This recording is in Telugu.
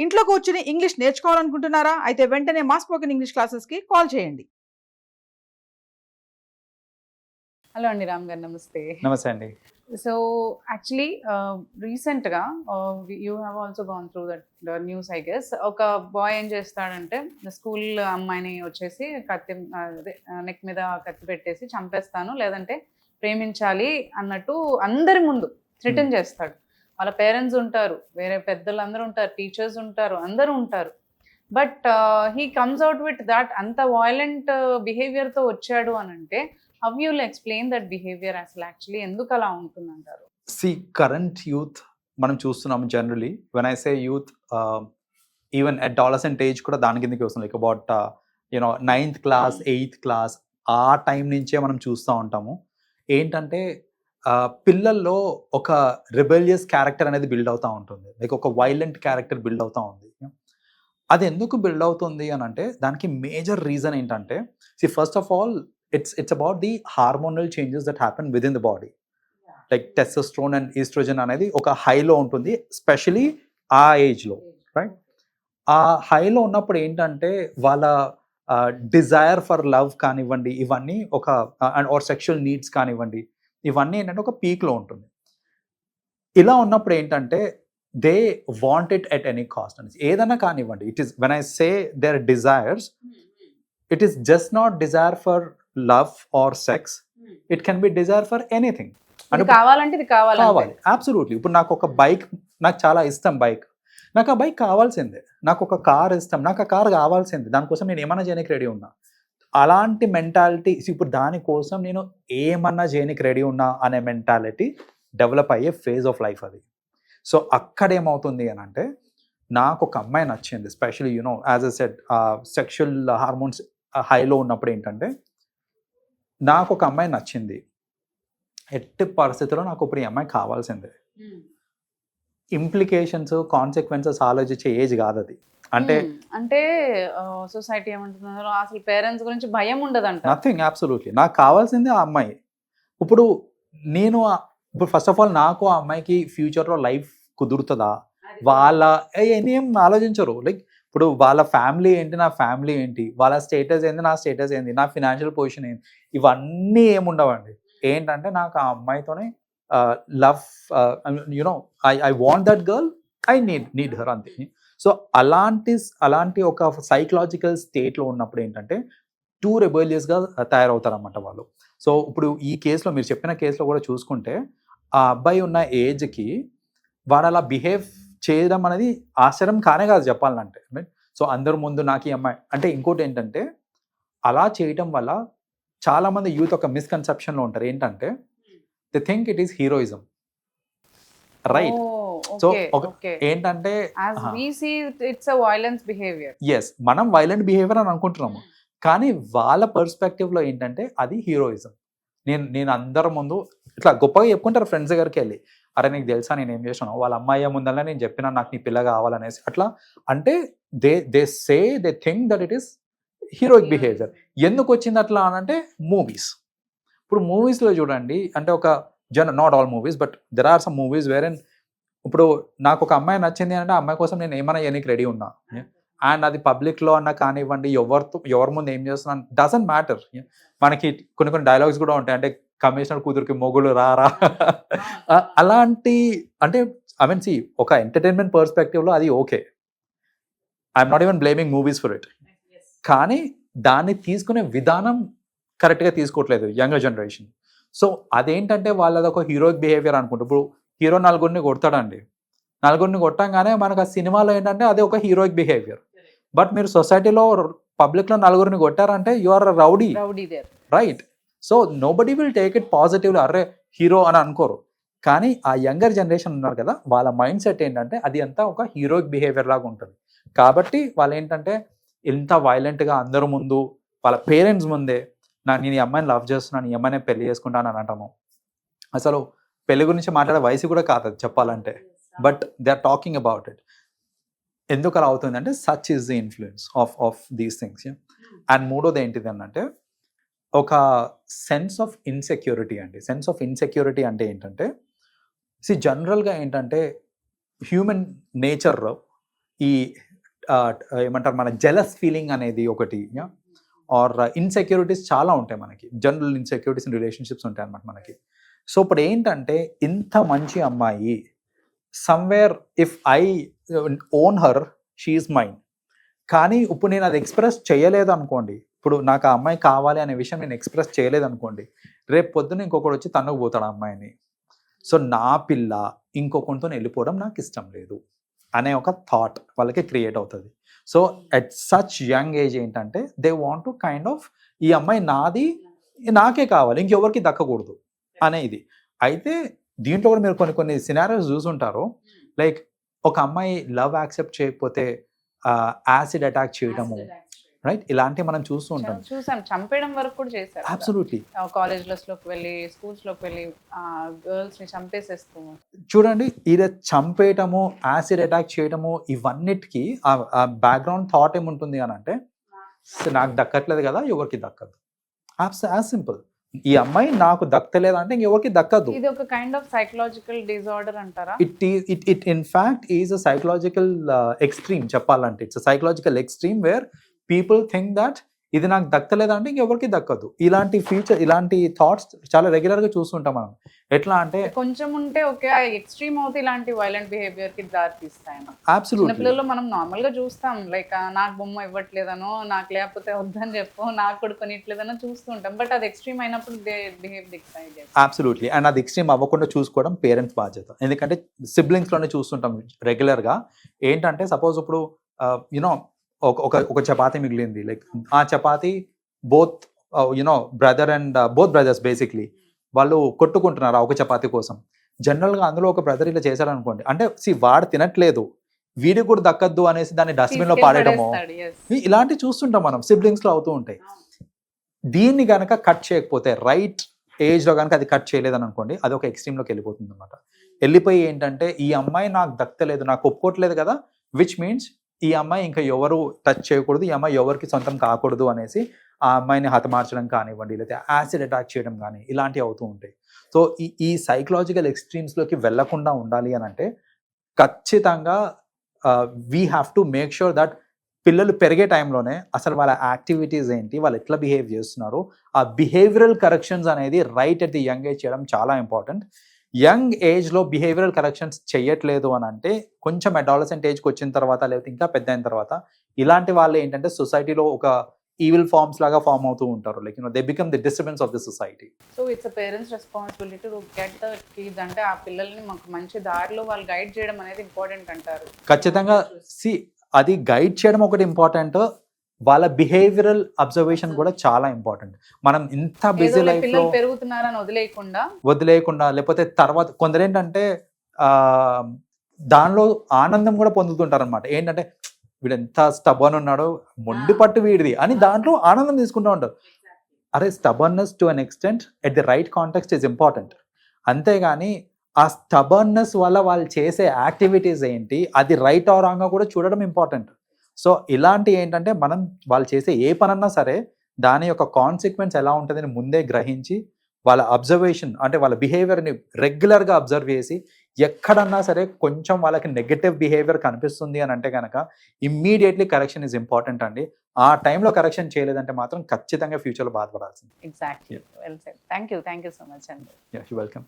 ఇంట్లో కూర్చుని ఇంగ్లీష్ నేర్చుకోవాలనుకుంటున్నారా? అయితే వెంటనే మా స్పోకెన్ ఇంగ్లీష్ క్లాసెస్కి కాల్ చేయండి. హలో అండి, రామ్ గారు నమస్తే. నమస్తే అండి. సో యాక్చువల్లీ రీసెంట్గా you have also gone through that news I guess. ఒక బాయ్ ఏం చేస్తాడంటే స్కూల్ అమ్మాయిని వచ్చేసి కత్తి అదే నెక్ మీద కత్తి పెట్టేసి చంపేస్తాను, లేదంటే ప్రేమించాలి అన్నట్టు అందరి ముందు థ్రెటన్ చేస్తాడు. వాళ్ళ పేరెంట్స్ ఉంటారు, వేరే పెద్దలు అందరూ ఉంటారు, టీచర్స్ ఉంటారు, అందరూ ఉంటారు. But he comes out with that అంత వాయిలెంట్ బిహేవియర్తో వచ్చాడు అని అంటే how you will explain that behaviour అసలు యాక్చువల్లీ ఎందుకు అలా ఉంటుందంటారు? కరెంట్ యూత్ మనం చూస్తున్నాము generally. When I say youth, even adolescent age కూడా దాని కిందకి వస్తుంది. Like about ninth class, eighth class ఆ టైం నుంచే మనం చూస్తూ ఉంటాము. ఏంటంటే పిల్లల్లో ఒక రిబెలియస్ క్యారెక్టర్ అనేది బిల్డ్ అవుతూ ఉంటుంది. లైక్ ఒక వైలెంట్ క్యారెక్టర్ బిల్డ్ అవుతూ ఉంది. అది ఎందుకు బిల్డ్ అవుతుంది అని అంటే దానికి మేజర్ రీజన్ ఏంటంటే, first of all it's about the hormonal changes that happen within the body. Like testosterone and estrogen అనేది ఒక హైలో ఉంటుంది, స్పెషలీ ఆ ఏజ్లో, రైట్? ఆ హైలో ఉన్నప్పుడు ఏంటంటే వాళ్ళ డిజైర్ ఫర్ లవ్ కానివ్వండి, ఇవన్నీ ఒక ఆర్ సెక్షువల్ నీడ్స్ కానివ్వండి, ఇవన్నీ ఏంటంటే ఒక పీక్లో ఉంటుంది. ఇలా ఉన్నప్పుడు ఏంటంటే they want it at any cost అని. ఏదైనా కానివ్వండి, it is when I say there desires, it is just not desire for love or sex, it can be desire for anything. అంటే కావాలంటే ఇది కావాలి, అబ్సల్యూట్లీ. ఇప్పుడు నాకు ఒక బైక్, నాకు చాలా ఇష్టం బైక్, నాకు ఆ బైక్ కావాల్సిందే. నాకు ఒక కార్ ఇష్టం, నాకు ఆ కార్ కావాల్సిందే. దానికోసం నేను ఏమన్నా చేయడానికి రెడీ ఉన్నా. అలాంటి మెంటాలిటీ, ఇప్పుడు దానికోసం నేను ఏమన్నా చేయడానికి రెడీ ఉన్నా అనే మెంటాలిటీ డెవలప్ అయ్యే ఫేజ్ ఆఫ్ లైఫ్ అది. సో అక్కడ ఏమవుతుంది అని అంటే, నాకు ఒక అమ్మాయి నచ్చింది, specially you know as a said sexual hormones హైలో ఉన్నప్పుడు ఏంటంటే నాకు ఒక అమ్మాయి నచ్చింది. ఎట్టి పరిస్థితుల్లో నాకు ఇప్పుడు ఈ అమ్మాయి కావాల్సిందే. ఇంప్లికేషన్స్, కాన్సిక్వెన్సెస్ ఆలోచించే ఏజ్ కాదు అది. అంటే అంటే సొసైటీ ఏమంటున్నారు, అసలు పేరెంట్స్ గురించి భయం ఉండదంట. Nothing, absolutely. నాకు కావాల్సిందే ఆ అమ్మాయి. ఇప్పుడు నేను ఇప్పుడు ఫస్ట్ ఆఫ్ ఆల్ నాకు ఆ అమ్మాయికి ఫ్యూచర్లో లైఫ్ కుదురుతుందా, వాళ్ళ ఏం ఆలోచించరు. లైక్ ఇప్పుడు వాళ్ళ ఫ్యామిలీ ఏంటి, నా ఫ్యామిలీ ఏంటి, వాళ్ళ స్టేటస్ ఏంటి, నా స్టేటస్ ఏంటి, నా ఫినాన్షియల్ పొజిషన్ ఏంటి, ఇవన్నీ ఏముండవండి. ఏంటంటే నాకు ఆ అమ్మాయితోనే love, you know I want that girl, I need her, అంతే. సో అలాంటి ఒక సైకలాజికల్ స్టేట్లో ఉన్నప్పుడు ఏంటంటే టూ రెబెలియస్గా తయారవుతారన్నమాట వాళ్ళు. సో ఇప్పుడు ఈ కేసులో, మీరు చెప్పిన కేసులో కూడా చూసుకుంటే, ఆ అబ్బాయి ఉన్న ఏజ్కి వాడు అలా బిహేవ్ చేయడం అనేది ఆశ్చర్యం కానే కాదు చెప్పాలంటే. సో అందరి ముందు నాకు ఈ అమ్మాయి అంటే, ఇంకోటి ఏంటంటే అలా చేయటం వల్ల చాలామంది యూత్ ఒక మిస్కన్సెప్షన్లో ఉంటారు. ఏంటంటే they think it is heroism, right? So ఏంటంటే ఎస్, మనం వైలెంట్ బిహేవియర్ అని అనుకుంటున్నాము, కానీ వాళ్ళ పర్స్పెక్టివ్లో ఏంటంటే అది హీరోయిజం. నేను అందరి ముందు ఇట్లా గొప్పగా చెప్పుకుంటారు ఫ్రెండ్స్ దగ్గరికి వెళ్ళి, అరే నీకు తెలుసా నేను ఏం చేసాను, వాళ్ళ అమ్మాయి ముందరనే నేను చెప్పినా నాకు నీ పిల్ల కావాలనేసి. అట్లా అంటే they think that it is heroic behaviour. ఎందుకు వచ్చింది అట్లా అని అంటే మూవీస్. ఇప్పుడు మూవీస్లో చూడండి, అంటే ఒక not all movies, but there are some movies where in, ఇప్పుడు నాకు ఒక అమ్మాయి నచ్చింది అంటే ఆ అమ్మాయి కోసం నేను ఏమైనా చేయడానికి రెడీ ఉన్నా. అండ్ అది పబ్లిక్లో అన్నా కానివ్వండి, ఎవరి ముందు ఏం చేస్తున్నా డజంట్ మ్యాటర్. మనకి కొన్ని డైలాగ్స్ కూడా ఉంటాయి, అంటే కమిషనర్ కూతురికి మొగులు రారా అలాంటి. అంటే ఐ మీన్ ఒక ఎంటర్టైన్మెంట్ పర్స్పెక్టివ్లో అది okay, I'm not even blaming movies for it. కానీ దాన్ని తీసుకునే విధానం కరెక్ట్గా తీసుకోవట్లేదు యంగర్ జనరేషన్. సో అదేంటంటే వాళ్ళది ఒక హీరోయిక్ బిహేవియర్ అనుకుంటారు. ఇప్పుడు హీరో నలుగురిని కొడతాడండి, నలుగురిని కొట్టంగానే మనకు ఆ సినిమాలో ఏంటంటే అదే ఒక హీరోయిక్ బిహేవియర్. బట్ మీరు సొసైటీలో పబ్లిక్లో నలుగురిని కొట్టారంటే you are rowdy, right? So nobody will take it positively, అర్రే హీరో అని అనుకోరు. కానీ ఆ యంగర్ జనరేషన్ ఉన్నారు కదా, వాళ్ళ మైండ్ సెట్ ఏంటంటే అది అంతా ఒక హీరోయిక్ బిహేవియర్ లాగా ఉంటుంది. కాబట్టి వాళ్ళు ఏంటంటే ఇంత వైలెంట్గా అందరి ముందు, వాళ్ళ పేరెంట్స్ ముందే నేను ఈ అమ్మాయిని లవ్ చేస్తున్నాను, ఈ అమ్మాయిని పెళ్లి చేసుకుంటాను అని అంటాము. అసలు పెళ్లి గురించి మాట్లాడే వయసు కూడా కాదు అది చెప్పాలంటే, but they are talking about it. ఎందుకు అలా అవుతుంది అంటే such is the influence of these things. And మూడోది ఏంటిది అనంటే ఒక సెన్స్ ఆఫ్ ఇన్సెక్యూరిటీ అండి. సెన్స్ ఆఫ్ ఇన్సెక్యూరిటీ అంటే ఏంటంటే, జనరల్గా ఏంటంటే హ్యూమన్ నేచర్లో ఈ ఏమంటారు మన జెలస్ ఫీలింగ్ అనేది ఒకటి, ఆర్ ఇన్సెక్యూరిటీస్ చాలా ఉంటాయి మనకి, జనరల్ ఇన్సెక్యూరిటీస్ ఇన్ రిలేషన్షిప్స్ ఉంటాయి అనమాట మనకి. సో ఇప్పుడు ఏంటంటే ఇంత మంచి అమ్మాయి somewhere if I own her she is mine, కానీ ఇప్పుడు నేను అది ఎక్స్ప్రెస్ చేయలేదు అనుకోండి, ఇప్పుడు నాకు ఆ అమ్మాయి కావాలి అనే విషయం నేను ఎక్స్ప్రెస్ చేయలేదు అనుకోండి, రేపు పొద్దున ఇంకొకటి వచ్చి తన్నుకు పోతాడు ఆ అమ్మాయిని. సో నా పిల్ల ఇంకొకరితో వెళ్ళిపోవడం నాకు ఇష్టం లేదు అనే ఒక థాట్ వాళ్ళకి క్రియేట్ అవుతుంది. So at such young age ఏంటంటే they want to kind of ఈ అమ్మాయి నాది, నాకే కావాలి, ఇంకెవరికి దక్కకూడదు అనే ఇది. అయితే దీంట్లో కూడా మీరు కొన్ని కొన్ని సినారియోస్ చూసుంటారు, లైక్ ఒక అమ్మాయి లవ్ యాక్సెప్ట్ చేయకపోతే యాసిడ్ అటాక్ చేయడము, రైట్, ఇలాంటివి మనం చూస్తూ ఉంటాం. చూసాం, చంపేయడం వరకు కూడా చేశారు. అబ్సల్యూట్లీ. కాలేజ్లలోకి వెళ్ళి స్కూల్స్ లోకి వెళ్ళి గర్ల్స్ ని చంపేసేస్తూ చూడండి, ఇది చంపేయటము, యాసిడ్ అటాక్ చేయటము, ఇవన్నిటికీ ఆ బ్యాక్గ్రౌండ్ థాట్ ఏముంటుంది అని అంటే నాకు దక్కట్లేదు కదా, ఎవరికి దక్కదు. As simple. ఈ అమ్మాయి నాకు దక్కలేదు అంటే ఇంకెవరికి దక్కదు. ఇది ఒక కైండ్ ఆఫ్ సైకలాజికల్ డిజార్డర్ అంటారా? It in fact is a psychological extreme చెప్పాలంటే. It's psychological extreme where people think that ఇది నాకు దక్కలేదంటే ఇంకెవరికి దక్కదు. ఇలాంటి ఫ్యూచర్, ఇలాంటి థాట్స్ చాలా రెగ్యులర్ గా చూస్తుంటాం మనం. ఎట్లా అంటే కొంచెం ఉంటే ఓకే, ఎక్స్ట్రీమ్ అవుతే ఇలాంటి వైలెంట్ బిహేవియర్ కి దారి తీస్తాయి. అబ్సల్యూట్లీ. పిల్లలు మనం నార్మల్ గా చూస్తాం, లైక్ నాకు బొమ్మ ఇవ్వట్లేదనో, నాకు లేకపోతే వద్దని చెప్పు, నాకు కూడా కొనిట్లేదనో చూస్తుంటాం. బట్ అది ఎక్స్ట్రీమ్ అయినప్పుడు they behave decide. Absolutely. And అది ఎక్స్ట్రీమ్ అవ్వకుండా చూసుకోవడం పేరెంట్స్ బాధ్యత. ఎందుకంటే సిబ్లింగ్స్ లోనే చూస్తుంటాం రెగ్యులర్ గా. ఏంటంటే సపోజ్ ఇప్పుడు యునో ఒక చపాతీ మిగిలింది, లైక్ ఆ chapati both brother and both brothers basically వాళ్ళు కొట్టుకుంటున్నారు ఆ ఒక చపాతీ కోసం. జనరల్గా అందులో ఒక బ్రదర్ ఇలా చేశాడు అనుకోండి, అంటే వాడు తినట్లేదు, వీడికి కూడా దక్కద్దు అనేసి దాన్ని డస్ట్బిన్ లో పాడేయడము, ఇలాంటివి చూస్తుంటాం మనం, సిబ్లింగ్స్ లో అవుతూ ఉంటాయి. దీన్ని కనుక కట్ చేయకపోతే, రైట్ ఏజ్ లో కనుక అది కట్ చేయలేదని అనుకోండి, అది ఒక ఎక్స్ట్రీమ్ లోకి వెళ్ళిపోతుంది అనమాట. వెళ్ళిపోయి ఏంటంటే ఈ అమ్మాయి నాకు దక్కలేదు, నాకు ఒప్పుకోవట్లేదు కదా, విచ్ మీన్స్ ఈ అమ్మాయి ఇంకా ఎవరు టచ్ చేయకూడదు, ఈ అమ్మాయి ఎవరికి సొంతం కాకూడదు అనేసి ఆ అమ్మాయిని హతమార్చడం కానివ్వండి, లేకపోతే యాసిడ్ అటాక్ చేయడం కానీ ఇలాంటివి అవుతూ ఉంటాయి. సో ఈ సైకలాజికల్ ఎక్స్ట్రీమ్స్లోకి వెళ్లకుండా ఉండాలి అని అంటే ఖచ్చితంగా we have to make sure that పిల్లలు పెరిగే టైంలోనే అసలు వాళ్ళ యాక్టివిటీస్ ఏంటి, వాళ్ళు ఎట్లా బిహేవ్ చేస్తున్నారు, ఆ బిహేవియరల్ కరెక్షన్స్ అనేది right at the young age చేయడం చాలా ఇంపార్టెంట్. యంగ్ ఏజ్లో బిహేవియరల్ కరెక్షన్స్ చేయట్లేదు అని అంటే కొంచెం అడాలసెంట్ ఏజ్కి వచ్చిన తర్వాత, లేకపోతే ఇంకా పెద్ద అయిన తర్వాత ఇలాంటి వాళ్ళు ఏంటంటే సొసైటీలో ఒక ఈవిల్ ఫార్మ్స్ లాగా ఫామ్ అవుతూ ఉంటారు. Like they become the disturbance of the society. So it's a parents responsibility to get the kids, అంటే ఆ పిల్లల్ని మాకు మంచి దారిలో వాళ్ళు గైడ్ చేయడం అనేది ఇంపార్టెంట్ అంటారు. ఖచ్చితంగా. అది గైడ్ చేయడం ఒకటి ఇంపార్టెంట్, వాళ్ళ బిహేవియరల్ అబ్జర్వేషన్ కూడా చాలా ఇంపార్టెంట్. మనం ఇంత బిజీ లైఫ్ లో పెరుగుతున్నారని వదిలేయకుండా లేకపోతే తర్వాత కొందరు ఏంటంటే దానిలో ఆనందం కూడా పొందుతుంటారు అనమాట. ఏంటంటే వీడు ఎంత స్టబర్న్ ఉన్నాడో, మొండి పట్టు వీడిది అని దాంట్లో ఆనందం తీసుకుంటూ ఉంటారు. అరే stubbornness to an extent at the right context is important. అంతేగాని ఆ స్టబర్నెస్ వల్ల వాళ్ళు చేసే యాక్టివిటీస్ ఏంటి, అది రైట్ ఆర్ రాంగ్ కూడా చూడడం ఇంపార్టెంట్. సో ఇలాంటి ఏంటంటే మనం వాళ్ళు చేసే ఏ పనన్నా సరే దాని యొక్క కాన్సిక్వెన్స్ ఎలా ఉంటుందని ముందే గ్రహించి వాళ్ళ అబ్జర్వేషన్, అంటే వాళ్ళ బిహేవియర్ని రెగ్యులర్గా అబ్జర్వ్ చేసి ఎక్కడన్నా సరే కొంచెం వాళ్ళకి నెగటివ్ బిహేవియర్ కనిపిస్తుంది అని అంటే కనుక ఇమ్మీడియట్లీ కరెక్షన్ ఈజ్ ఇంపార్టెంట్ అండి. ఆ టైంలో కరెక్షన్ చేయలేదంటే మాత్రం ఖచ్చితంగా ఫ్యూచర్లో బాధపడాల్సింది. Exactly. Well said. Thank you so much అండి. You welcome.